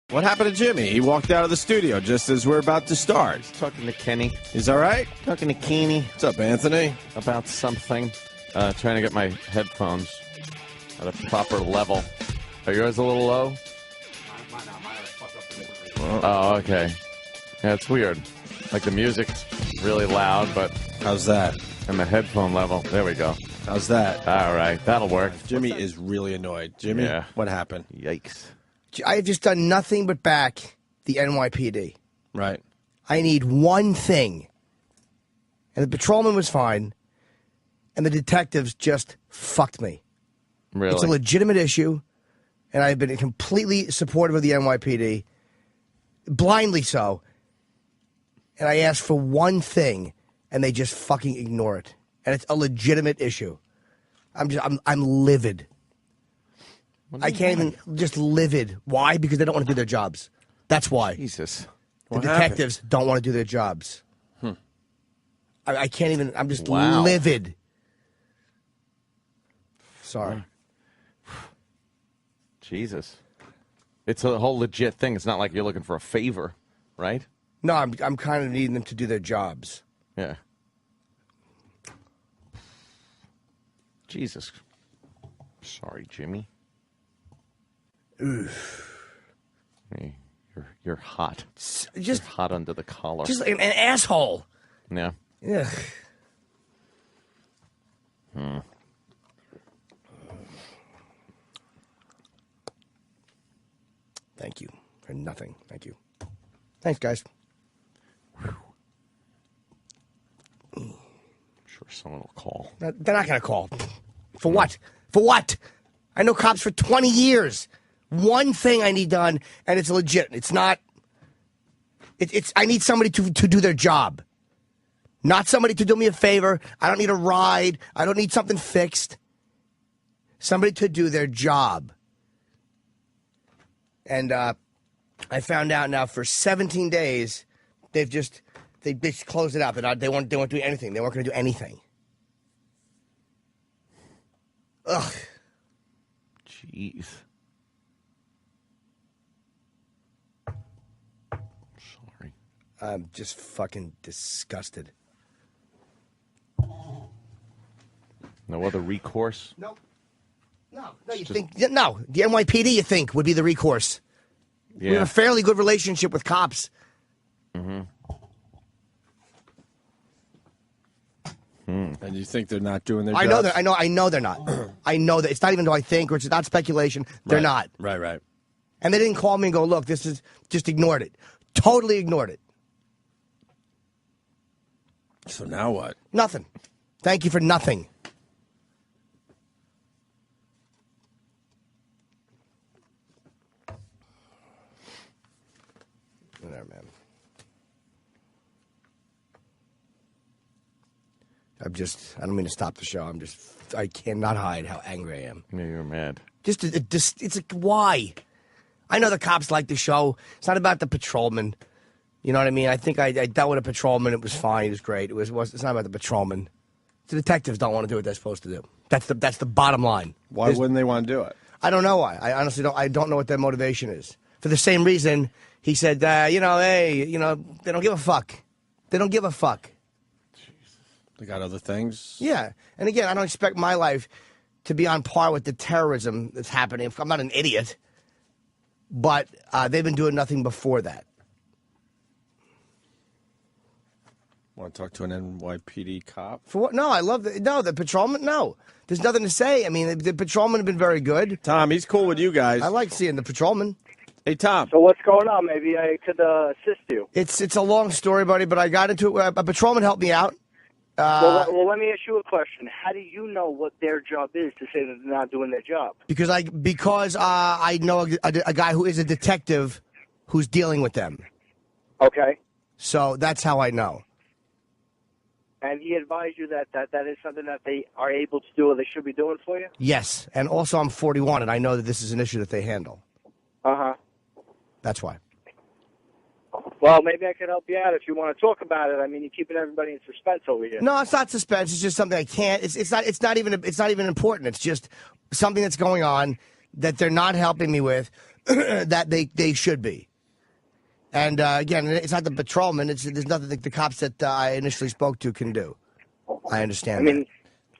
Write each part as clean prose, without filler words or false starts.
What happened to Jimmy? He walked out of the studio just as we're about to start. Talking to Kenny. He's all right? Talking to Kenny. What's up, Anthony? About something. Trying to get my headphones at a proper level. Are yours a little low? Oh, okay. Yeah, it's weird. Like the music's really loud, but... How's that? And the headphone level. There we go. How's that? All right. That'll work. Jimmy is really annoyed. Jimmy, Yeah. What happened? Yikes. I have just done nothing but back the NYPD. Right. I need one thing. And the patrolman was fine. And the detectives just fucked me. Really? It's a legitimate issue. And I've been completely supportive of the NYPD. Blindly so. And I asked for one thing. And they just fucking ignore it. And it's a legitimate issue. I'm livid. I can't even, just livid. Why? Because they don't want to do their jobs. That's why. Jesus. The detectives don't want to do their jobs. I can't even, I'm just Wow. livid. Sorry. Jesus. It's a whole legit thing. It's not like you're looking for a favor, right? No, I'm kind of needing them to do their jobs. Yeah. Jesus. Sorry, Jimmy. Hey, you're hot. Just You're hot under the collar. Just like an asshole. Yeah. Ugh. Thank you for nothing. Thank you. Thanks, guys. Sure, someone will call. They're not going to call. For what? For what? I know cops for 20 years. One thing I need done, and it's legit. It's not. It's. I need somebody to do their job. Not somebody to do me a favor. I don't need a ride. I don't need something fixed. Somebody to do their job. And I found out now for 17 days, they just closed it out. They weren't doing anything. They weren't going to do anything. Ugh. Jeez. Sorry. I'm just fucking disgusted. No other recourse? Nope. No, you think no? The NYPD, you think, would be the recourse? Yeah. We have a fairly good relationship with cops. And you think they're not doing their jobs? I know they're not. I know that it's not even though I think, or it's not speculation. They're not. Right. And they didn't call me and go, look, this is just ignored it. Totally ignored it. So now what? Nothing. Thank you for nothing. Whatever, man. I don't mean to stop the show. I cannot hide how angry I am. Yeah, you're mad. It's like, why? I know the cops like the show. It's not about the patrolman. You know what I mean? I think I dealt with a patrolman. It was fine. It was great. It's not about the patrolman. The detectives don't want to do what they're supposed to do. That's the bottom line. Why wouldn't they want to do it? I don't know why. I honestly don't. I don't know what their motivation is. For the same reason, he said, they don't give a fuck. They don't give a fuck. They got other things? Yeah. And again, I don't expect my life to be on par with the terrorism that's happening. I'm not an idiot. But they've been doing nothing before that. Want to talk to an NYPD cop? For what? No, I love the patrolman. No. There's nothing to say. I mean, the patrolmen have been very good. Tom, he's cool with you guys. I like seeing the patrolman. Hey, Tom. So what's going on? Maybe I could assist you. It's a long story, buddy, but I got into it. A patrolman helped me out. Well, let me ask you a question. How do you know what their job is to say that they're not doing their job? Because I know a guy who is a detective who's dealing with them. Okay. So that's how I know. And he advised you that is something that they are able to do or they should be doing for you? Yes. And also I'm 41, and I know that this is an issue that they handle. Uh-huh. That's why. Well, maybe I could help you out if you want to talk about it. I mean, you're keeping everybody in suspense over here. No, it's not suspense. It's just something I can't. It's not even important. It's just something that's going on that they're not helping me with. that they should be. And again, it's not the patrolman. There's nothing the cops that I initially spoke to can do. I understand. I mean,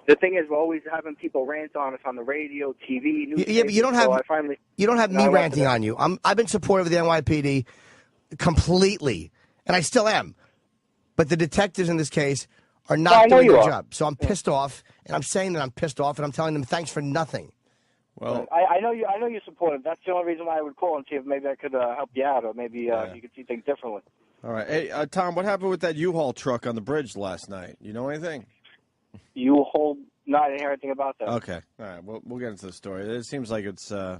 the thing is, we're always having people rant on us on the radio, TV, news. Yeah, but you don't have me ranting on you. I've been supportive of the NYPD completely, and I still am. But the detectives in this case are not doing their job. So I'm pissed off, and I'm saying that I'm pissed off, and I'm telling them thanks for nothing. Well, I know you support him. That's the only reason why I would call and see if maybe I could help you out, or maybe you could see things differently. All right. Hey, Tom, what happened with that U-Haul truck on the bridge last night? You know anything? U-Haul? No, I didn't hear anything about that. Okay. All right. We'll get into the story. It seems like it's, I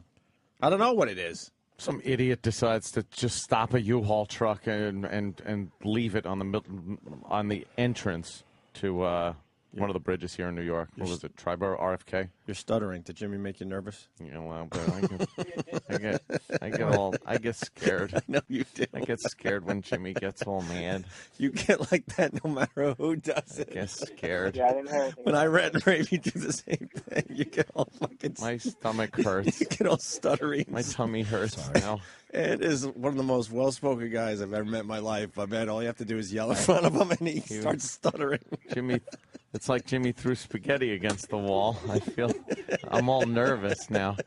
don't know what it is. Some idiot decides to just stop a U-Haul truck and leave it on the entrance to one of the bridges here in New York. What was it, Triborough, RFK? You're stuttering. Did Jimmy make you nervous? Yeah, well, but I get scared. I know you do. I get scared when Jimmy gets all mad. You get like that no matter who does it. I get scared. Yeah, I didn't hear anything. When I read and Ray, you do the same thing. You get all fucking... My stomach hurts. You get all stuttery. My tummy hurts now. Ed is one of the most well-spoken guys I've ever met in my life. But man, all you have to do is yell in front of him, and he starts stuttering. Jimmy, it's like Jimmy threw spaghetti against the wall. I'm all nervous now.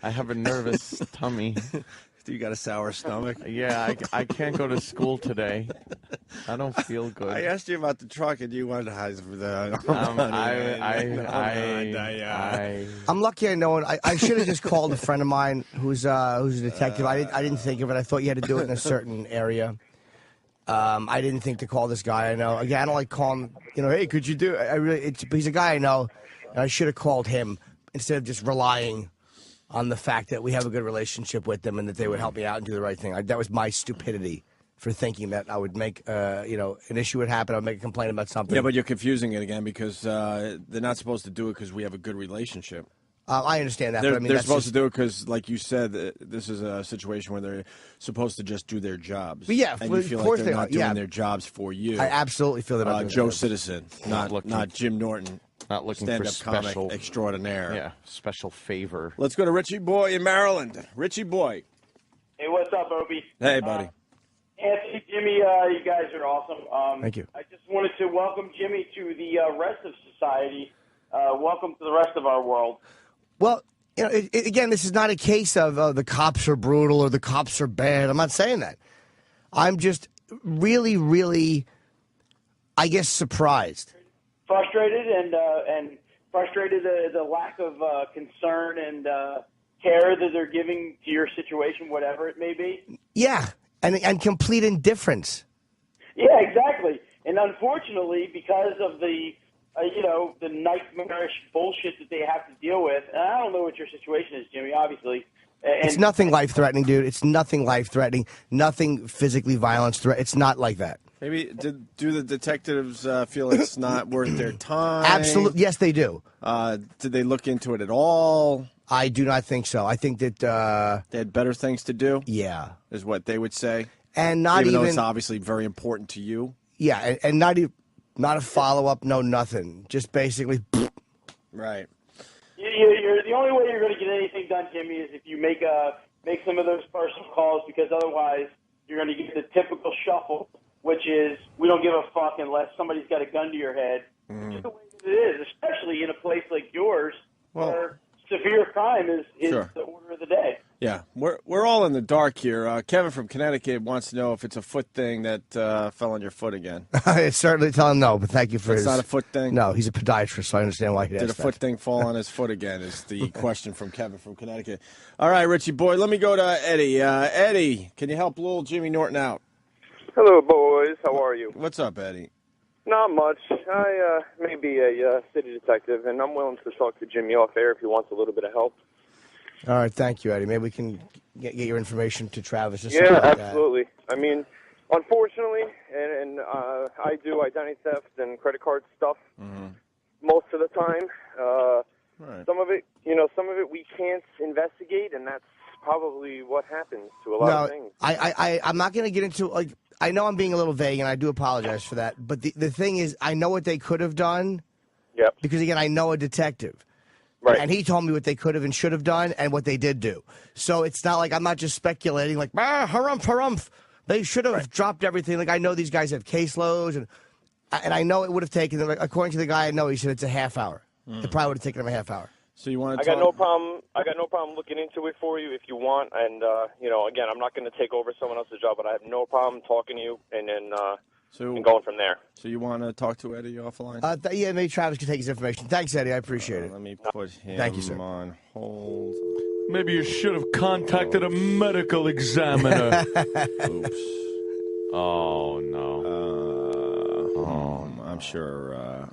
I have a nervous tummy. You got a sour stomach? Yeah, I can't go to school today. I don't feel good. I asked you about the truck, and you wanted to hide for the. I'm lucky I know it. I should have just called a friend of mine who's a detective. I didn't think of it. I thought you had to do it in a certain area. I didn't think to call this guy I know. Again, I don't like calling. Hey, could you do it? He's a guy I know, and I should have called him instead of just relying on the fact that we have a good relationship with them and that they would help me out and do the right thing. That was my stupidity for thinking that I would make, an issue would happen. I would make a complaint about something. Yeah, but you're confusing it again because they're not supposed to do it because we have a good relationship. I understand that. They're supposed to do it because, like you said, this is a situation where they're supposed to just do their jobs. But yeah, and you feel like they're not doing their jobs for you. I absolutely feel that. Joe Citizen, not Jim Norton. Not looking stand-up for special comic extraordinaire. Yeah, special favor. Let's go to Richie Boy in Maryland. Richie Boy. Hey, what's up, Opie? Hey, buddy. Anthony, Jimmy, you guys are awesome. Thank you. I just wanted to welcome Jimmy to the rest of society. Welcome to the rest of our world. Well, again, this is not a case of the cops are brutal or the cops are bad. I'm not saying that. I'm just really, really, I guess, surprised. Frustrated and frustrated the lack of concern and care that they're giving to your situation, whatever it may be. Yeah, and complete indifference. Yeah, exactly. And unfortunately, because of the the nightmarish bullshit that they have to deal with, and I don't know what your situation is, Jimmy, obviously. It's nothing life-threatening, dude. It's nothing life-threatening. Nothing physically violence. It's not like that. Maybe do the detectives feel it's not worth their time? Absolutely, yes, they do. Did they look into it at all? I do not think so. I think that they had better things to do. Yeah, is what they would say. And not even though it's obviously very important to you. Yeah, and not a follow-up, no nothing. Just basically, right. You're the only way you're going to get anything done, Jimmy, is if you make some of those personal calls, because otherwise you're going to get the typical shuffle, which is we don't give a fuck unless somebody's got a gun to your head. Which is the way it is, especially in a place like yours, where severe crime is sure. the order of the day. Yeah, we're all in the dark here. Kevin from Connecticut wants to know if it's a foot thing that fell on your foot again. I certainly tell him no, but thank you for It's not a foot thing? No, he's a podiatrist, so I understand why he asked Did a foot thing fall on his foot again is the question from Kevin from Connecticut. All right, Richie boy, let me go to Eddie. Eddie, can you help little Jimmy Norton out? Hello, boys. How are you? What's up, Eddie? Not much. I may be a city detective, and I'm willing to talk to Jimmy off air if he wants a little bit of help. All right, thank you, Eddie. Maybe we can get your information to Travis. Or yeah, like absolutely. That. I mean, unfortunately, and I do identity theft and credit card stuff most of the time. Right. Some of it we can't investigate, and that's probably what happens to a lot of things. I'm not going to get into, like, I know I'm being a little vague, and I do apologize for that. But the thing is, I know what they could have done. Yep. Because, again, I know a detective. Right. And he told me what they could have and should have done and what they did do. So it's not like I'm not just speculating like, harumph, harumph. They should have dropped everything. Like, I know these guys have caseloads, and I know it would have taken them, like, according to the guy I know, he said it's a half hour. It probably would have taken him a half hour. So you want to I got no problem. I got no problem looking into it for you if you want. And again, I'm not going to take over someone else's job, but I have no problem talking to you and then and going from there. So you want to talk to Eddie offline? Yeah, maybe Travis can take his information. Thanks, Eddie. I appreciate it. Let me put him Thank you, sir. on hold. Maybe you should have contacted a medical examiner. Oops. Oh, no. I'm sure.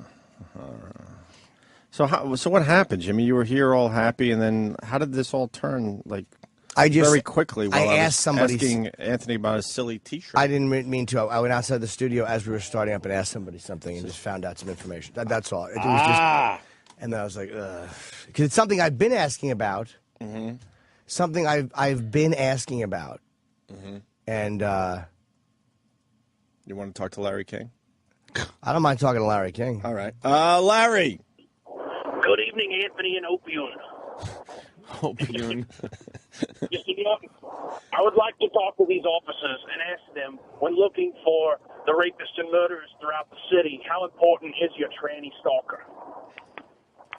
So what happened, Jimmy? You were here all happy, and then how did this all turn? Like, very quickly. While I asked somebody, asking Anthony about a silly T-shirt. I didn't mean to. I went outside the studio as we were starting up and asked somebody something, and just found out some information. That's all. It was just, and then I was like, because it's something I've been asking about. Mm-hmm. Something I've been asking about, and you want to talk to Larry King? I don't mind talking to Larry King. All right, Larry. Good evening, Anthony and Opie. Opie. I would like to talk to these officers and ask them, when looking for the rapists and murderers throughout the city, how important is your tranny stalker?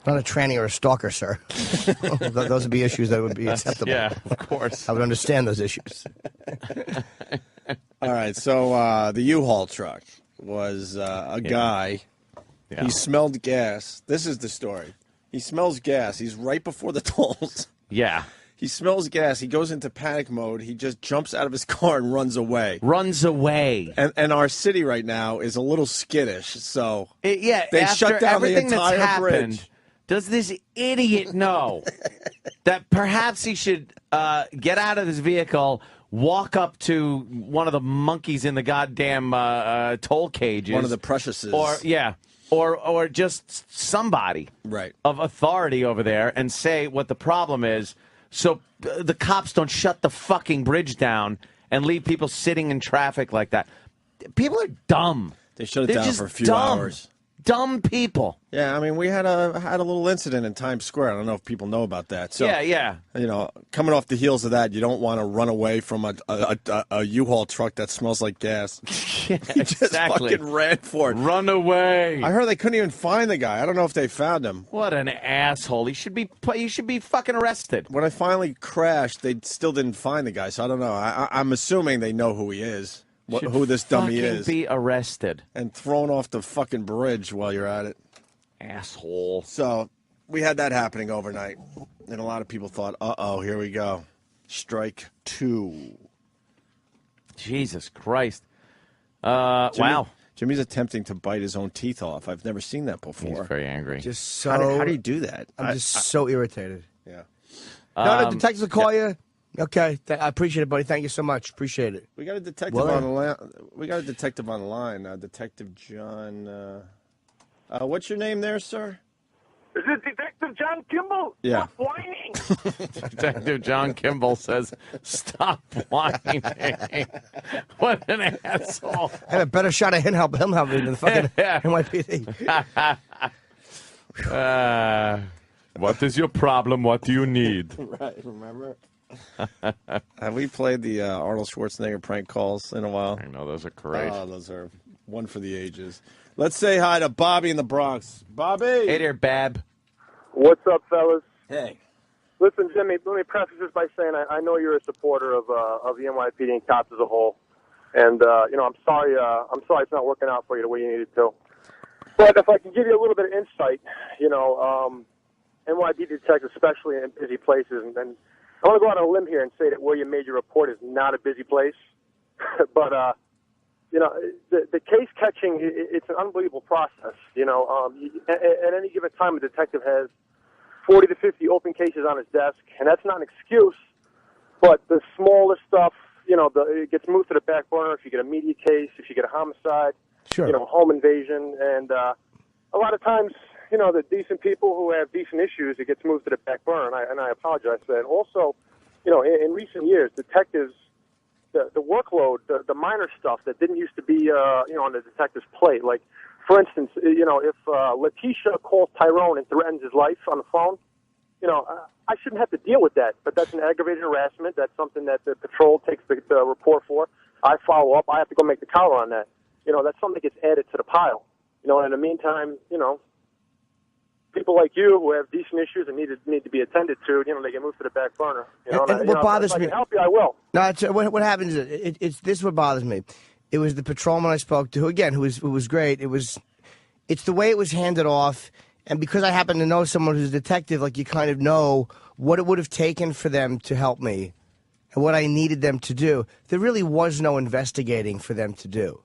Not a tranny or a stalker, sir. Those would be issues that would be acceptable. Yeah, of course. I would understand those issues. All right, so the U-Haul truck was a guy. Yeah. He smelled gas. This is the story. He smells gas. He's right before the tolls. Yeah. He smells gas. He goes into panic mode. He just jumps out of his car and runs away. And our city right now is a little skittish. So they shut down the entire bridge. Does this idiot know that perhaps he should get out of his vehicle, walk up to one of the monkeys in the goddamn toll cages, one of the preciouses, or just somebody of authority over there, and say what the problem is, so the cops don't shut the fucking bridge down and leave people sitting in traffic like that. People are dumb. They shut it down for a few hours. Dumb people. Yeah, I mean, we had a little incident in Times Square. I don't know if people know about that. So, coming off the heels of that, you don't want to run away from a U-Haul truck that smells like gas. Yeah, he just fucking ran for it. Run away. I heard they couldn't even find the guy. I don't know if they found him. What an asshole. He should be fucking arrested. When I finally crashed, they still didn't find the guy, so I don't know. I'm assuming they know who he is. Who this dummy is. Be arrested and thrown off the fucking bridge while you're at it, asshole. So we had that happening overnight, and a lot of people thought, "Uh-oh, here we go, strike two." Jesus Christ! Wow, Jimmy's attempting to bite his own teeth off. I've never seen that before. He's very angry. Just so how do you do that? I'm just so irritated. Yeah. No, the detectives will call you. Okay, I appreciate it, buddy. Thank you so much. Appreciate it. We got a detective on the line. We got a detective on the line. Detective John. What's your name there, sir? Is it Detective John Kimball? Yeah. Stop whining. Detective John Kimball says, "Stop whining." What an asshole! I have a better shot at him helping than the fucking NYPD. What is your problem? What do you need? Right. Remember. Have we played the Arnold Schwarzenegger prank calls in a while? I know, those are great. Oh, those are one for the ages. Let's say hi to Bobby in the Bronx. Bobby! Hey there, Bab. What's up, fellas? Hey. Listen, Jimmy, let me preface this by saying I know you're a supporter of the NYPD and cops as a whole. And, I'm sorry it's not working out for you the way you needed to. But if I can give you a little bit of insight, NYPD detectives, especially in busy places, and I want to go out on a limb here and say that where you made your report is not a busy place. But, the case catching, it's an unbelievable process. At any given time, a detective has 40 to 50 open cases on his desk, and that's not an excuse, but the smallest stuff, it gets moved to the back burner if you get a media case, if you get a homicide, home invasion, and a lot of times, the decent people who have decent issues, it gets moved to the back burner, and I apologize for that. Also, in recent years, detectives, the workload, the minor stuff that didn't used to be, on the detective's plate. Like, for instance, if Letitia calls Tyrone and threatens his life on the phone, I shouldn't have to deal with that. But that's an aggravated harassment. That's something that the patrol takes the report for. I follow up. I have to go make the collar on that. That's something that gets added to the pile. And in the meantime, people like you who have decent issues and need to be attended to, they get moved to the back burner. And what bothers me, if I can help you, I will. No, what happens is it's this is what bothers me. It was the patrolman I spoke to, who was great. It's the way it was handed off, and because I happen to know someone who's a detective, like you kind of know what it would have taken for them to help me, and what I needed them to do. There really was no investigating for them to do.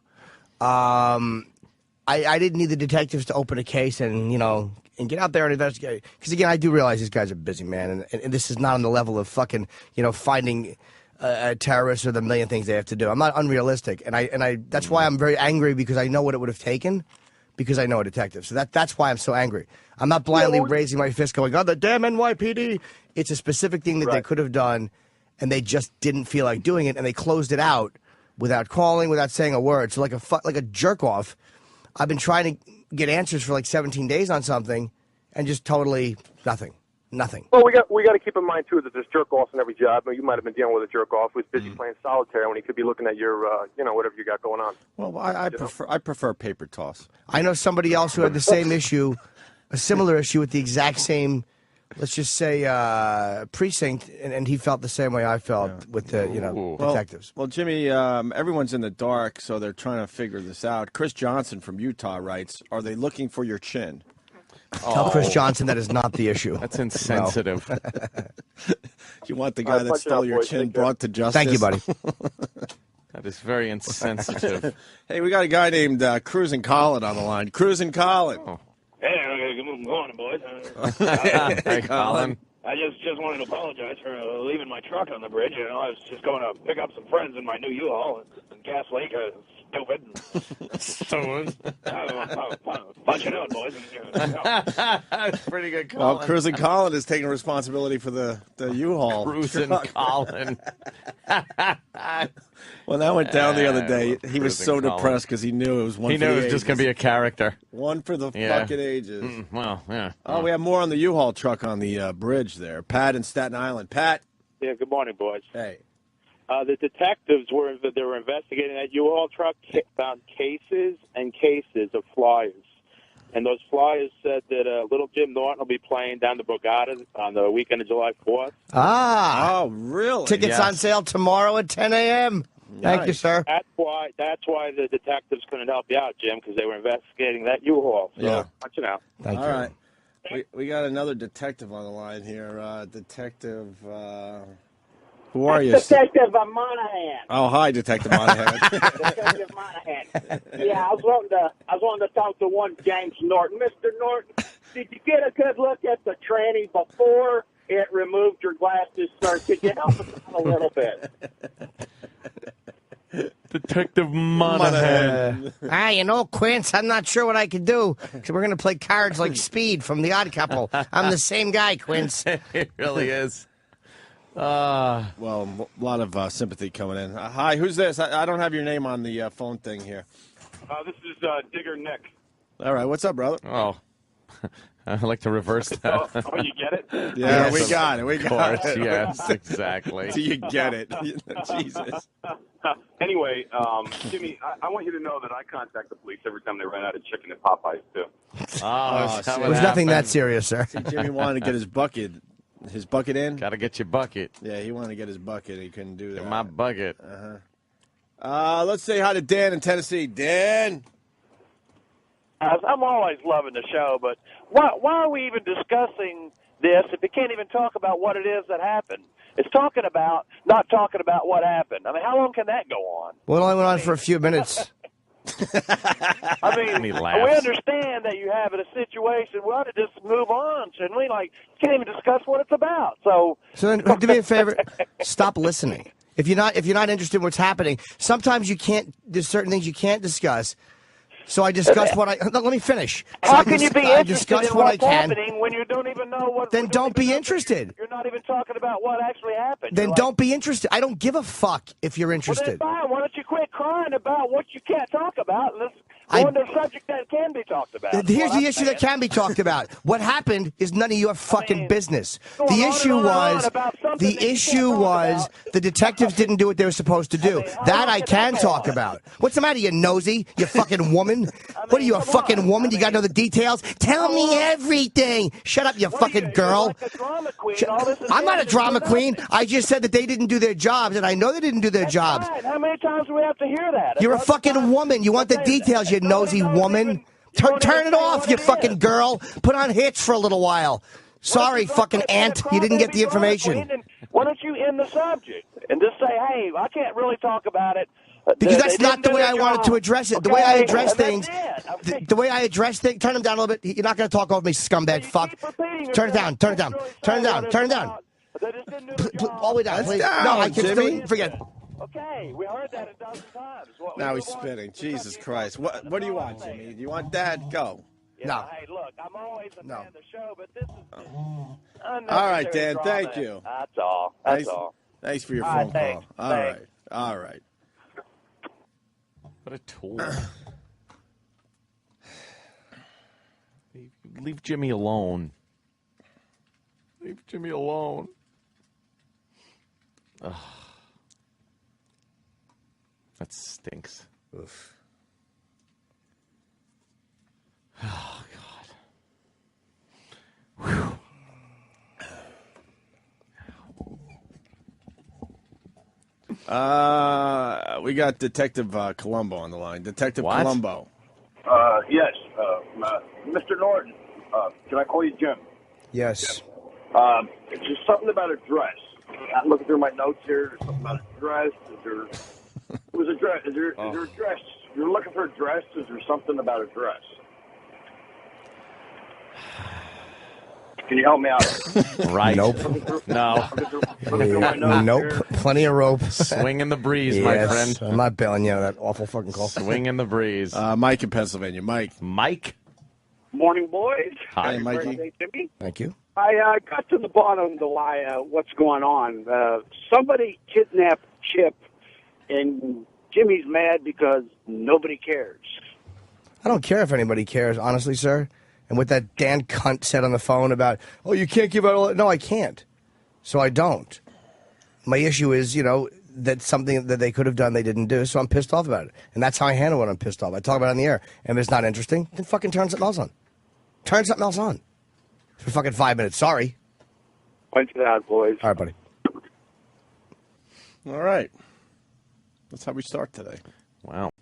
I didn't need the detectives to open a case and get out there and investigate. Because again, I do realize these guys are busy, man, and this is not on the level of fucking finding terrorists or the million things they have to do. I'm not unrealistic, and I that's why I'm very angry, because I know what it would have taken, because I know a detective. So that's why I'm so angry. I'm not blindly raising my fist going, "Oh, the damn NYPD!" It's a specific thing that they could have done, and they just didn't feel like doing it, and they closed it out without calling, without saying a word. So like a jerk off, I've been trying to get answers for like 17 days on something, and just totally nothing. Well, we got to keep in mind too that there's jerk offs in every job. You might have been dealing with a jerk off who's busy playing solitaire when he could be looking at your, whatever you got going on. Well, I prefer paper toss. I know somebody else who had the same issue, a similar issue with the exact same, let's just say, precinct, and he felt the same way I felt with the detectives. Well, Jimmy, everyone's in the dark, so they're trying to figure this out. Chris Johnson from Utah writes, "Are they looking for your chin?" Tell Chris Johnson that is not the issue. That's insensitive. You want the guy that stole your chin brought to justice? Thank you, buddy. That is very insensitive. Hey, we got a guy named Cruisin' Colin on the line. Cruisin' Colin. Oh. Hey, good morning, boys. Hey, Colin. I just wanted to apologize for leaving my truck on the bridge. I was just going to pick up some friends in my new U-Haul in Gas Lake. Stupid. Punch it out, boys. That's pretty good, Colin. Well, Cruisin' Colin is taking responsibility for the U-Haul. Cruisin' Colin. When that went down the other day, he was so depressed because he knew it was one for the ages. He knew it was just going to be a character. One for the fucking ages. Well, yeah. Oh, we have more on the U-Haul truck on the bridge there. Pat in Staten Island. Pat. Yeah, good morning, boys. Hey. The detectives were investigating that U-Haul truck, found cases and cases of flyers. And those flyers said that little Jim Norton will be playing down the Borgata on the weekend of July 4th. Ah. Oh, really? Tickets on sale tomorrow at 10 a.m. Nice. Thank you, sir. That's why the detectives couldn't help you out, Jim, because they were investigating that U-Haul. So, watch it out. Thank you. All right. We got another detective on the line here. Detective... Who are you? Detective Monahan. Oh, hi, Detective Monahan. Detective Monahan. Yeah, I was wanting to talk to one James Norton. Mr. Norton, did you get a good look at the tranny before it removed your glasses, sir? Could you help us out a little bit? Detective Monahan. Quince, I'm not sure what I could do. So we're going to play cards like Speed from The Odd Couple. I'm the same guy, Quince. It really is. Well, a lot of sympathy coming in. Hi, who's this? I don't have your name on the phone thing here. This is Digger Nick. All right, what's up, brother? Oh, I'd like to reverse that. Oh, you get it? Yeah, yes, we got it. We got it. Yes, exactly. Do you get it? Jesus. Anyway, Jimmy, I want you to know that I contact the police every time they run out of chicken at Popeyes, too. It was nothing that serious, sir. See, Jimmy wanted to get his bucket in. Got to get your bucket. Yeah, he wanted to get his bucket. He couldn't do that. Get my bucket. Let's say hi to Dan in Tennessee. Dan. I'm always loving the show, but why are we even discussing this if we can't even talk about what it is that happened? It's not talking about what happened. I mean, how long can that go on? Well, it only went on for a few minutes. I mean, we understand that you have a situation. We ought to just move on, shouldn't we? Can't even discuss what it's about. So then, do me a favor. Stop listening. If you're not interested in what's happening, sometimes you can't. There's certain things you can't discuss. So I discussed what I. Let me finish. How can you be interested in what's happening when you don't even know what? Then don't be interested. You're not even talking about what actually happened. Then don't be interested. I don't give a fuck if you're interested. Well, then fine. Why don't you quit crying about what you can't talk about? On the subject that can be talked about. Here's the issue that can be talked about. What happened is none of your fucking business. The issue was the detectives didn't do what they were supposed to do. That I can talk about. What's the matter, you nosy, you fucking woman? What are you, a fucking woman? You got to know the details? Tell me everything. Shut up, you fucking girl. I'm not a drama queen. I just said that they didn't do their jobs, and I know they didn't do their jobs. How many times do we have to hear that? You're a fucking woman. You want the details, you nosy woman. Turn it off, you fucking girl. Put on hits for a little while. Sorry, fucking aunt. You didn't get the information. Why don't you end the subject and just say, hey, I can't really talk about it. Because that's not the way I wanted to address it. The way I address things, the way I address things, turn them down a little bit. You're not going to talk over me, scumbag fuck. Turn it down, turn it down, turn it down, turn it down. All the way down, please. No, I can still forget. Okay, we heard that a dozen times. Now he's spitting. Jesus Christ. What do you want, Jimmy? Do you want that? Go. Yeah, no. Hey, look, I'm always a fan of the show, but this is all right, Dan. Thank you. That's all. That's all. Thanks for your phone call. All right. All right. What a tool. Leave Jimmy alone. Leave Jimmy alone. Ugh. That stinks. Oof. Oh, God. Whew. We got Detective Columbo on the line. Detective Columbo. Yes. Mr. Norton, can I call you Jim? Yes. It's just something about a dress. I'm looking through my notes here. There's something about a dress. Is there a dress? Is there a dress? You're looking for a dress. Is there something about a dress? Can you help me out? Right. Nope. No. Nope. Plenty of rope. Swing in the breeze, my friend. I'm not bailing you out of that awful fucking call. Swing in the breeze. Mike in Pennsylvania. Mike. Morning, boys. Hi, Mikey. Jimmy. Thank you. I got to the bottom of the lie. What's going on? Somebody kidnapped Chip, and Jimmy's mad because nobody cares. I don't care if anybody cares, honestly, sir. And what that Dan cunt said on the phone about, oh, you can't give out all that. No, I can't. So I don't. My issue is, that's something that they could have done they didn't do, so I'm pissed off about it. And that's how I handle when I'm pissed off. I talk about it on the air. And if it's not interesting, then fucking turn something else on. Turn something else on. For fucking 5 minutes. Sorry. Punch it out, boys. All right, buddy. All right. That's how we start today. Wow.